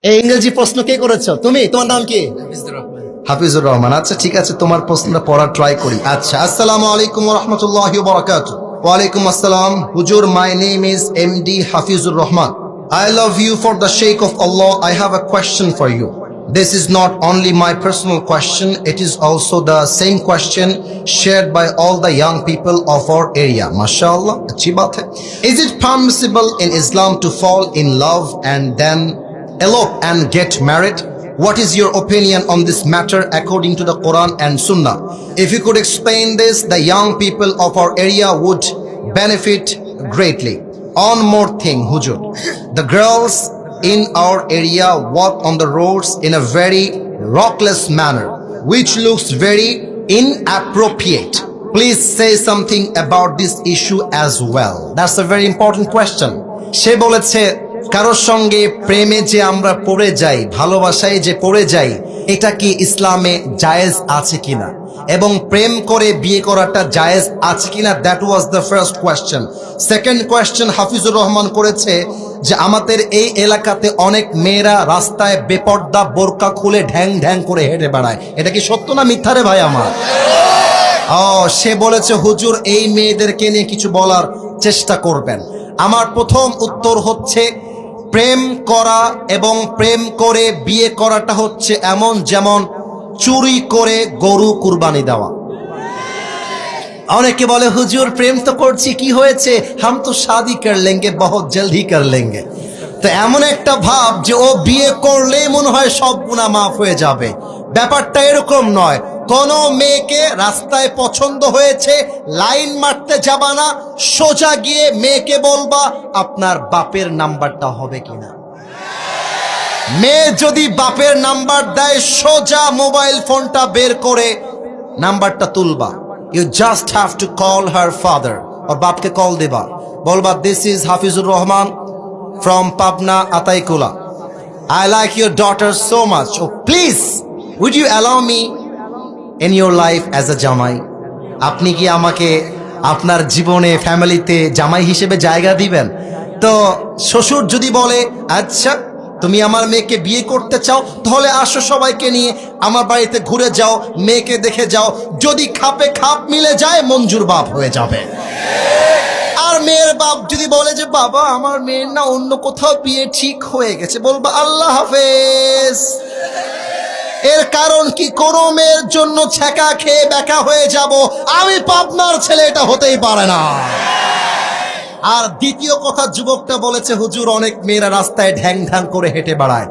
এই ইংরেজি প্রশ্ন কে করেছো? তুমি? তোমার নাম কি? হাফিজুর রহমান। আচ্ছা ঠিক আছে, তোমার প্রশ্নটা পড়ার ট্রাই করি। আচ্ছা, আসসালামু আলাইকুম ওয়া রাহমাতুল্লাহি ওয়া বারাকাতুহু। ওয়া আলাইকুম আসসালাম হুজুর, my name is MD Hafizur Rahman. I love you for the sake of Allah. I have a question for you. This is not only my personal question, it is also the same question shared by all the young people of our area. MashaAllah, अच्छी बात है. Is it permissible in Islam to fall in love and then elope and get married? What is your opinion on this matter according to the Quran and Sunnah? If you could explain this, the young people of our area would benefit greatly. One more thing, Hujur. The girls in our area walk on the roads in a very rockless manner, which looks very inappropriate. Please say something about this issue as well. That's a very important question. সে বলেছে কারোর সঙ্গে প্রেমে যে আমরা পড়ে যাই, ভালোবাসায় যে পড়ে যাই, এটা কি ইসলামে জায়েজ আছে কিনা, এবং প্রেম করে বিয়ে করাটা জায়েজ আছে কিনা, that was the first question. Second question Hafizur Rahman করেছে যে আমাদের এই এলাকাতে অনেক মেয়েরা রাস্তায় বেপর্দা বোরকা খুলে ঢ্যাং ঢ্যাং করে হেঁটে বেড়ায়। এটা কি সত্য না মিথ্যা রে ভাই আমার? সে বলেছে হুজুর এই মেয়েদেরকে নিয়ে কিছু বলার চেষ্টা করবেন। আমার প্রথম উত্তর হচ্ছে, প্রেম করা এবং প্রেম করে বিয়ে করাটা হচ্ছে এমন যেমন চুরি করে গরু কুরবানি দেওয়া। অনেকে বলে হুজুর প্রেম তো করছি, কি হয়েছে, হাম তো শাদি কর লেঙ্গে, বহুত জলদি কর লেঙ্গে। তো এমন একটা ভাব যে ও বিয়ে করলেই মনে হয় সব গুনাহ মাফ হয়ে যাবে। ব্যাপারটা এরকম নয়। কোন মেয়েকে রাস্তায় পছন্দ হয়েছে, লাইন মারতে যাবা না, সোজা গিয়ে মেয়েকে বলবা আপনার বাপের নাম্বারটা হবে কিনা। মেয়ে যদি বাপের নাম্বার দেয়, সোজা মোবাইল ফোনটা বের করে নাম্বারটা তুলবা। You just have to call her father, ওর বাপকে কল দেবা, বলবা this is Hafizur Rahman from Pabna Ataikula, I like your daughter so much, oh please would you allow me in your life as a জামাই। আপনি কি আমাকে আপনার জীবনে ফ্যামিলিতে জামাই হিসেবে জায়গা দিবেন? তো শ্বশুর যদি বলে আচ্ছা তুমি আমার মেয়েকে বিয়ে করতে চাও, তাহলে আসো সবাইকে নিয়ে আমার বাড়িতে ঘুরে যাও, মেয়েকে দেখে যাও, যদি খাপে খাপ মিলে যায় মঞ্জুর বাপ হয়ে যাবে। আর মেয়ের বাপ যদি বলে যে বাবা আমার মেয়ের না অন্য কোথাও বিয়ে ঠিক হয়ে গেছে, বলবা আল্লাহ হাফেজ। এর কারণ কি, কোনো মেয়ের জন্য ছ্যাঁকা খেয়ে বেকা হয়ে যাব আমি পাবনার ছেলে, এটা হতেই পারে না। আর দ্বিতীয় কথা, যুবকটা বলেছে হুজুর অনেক মেয়েরা রাস্তায় ঢ্যাং ঢ্যাং করে হেঁটে বেড়ায়।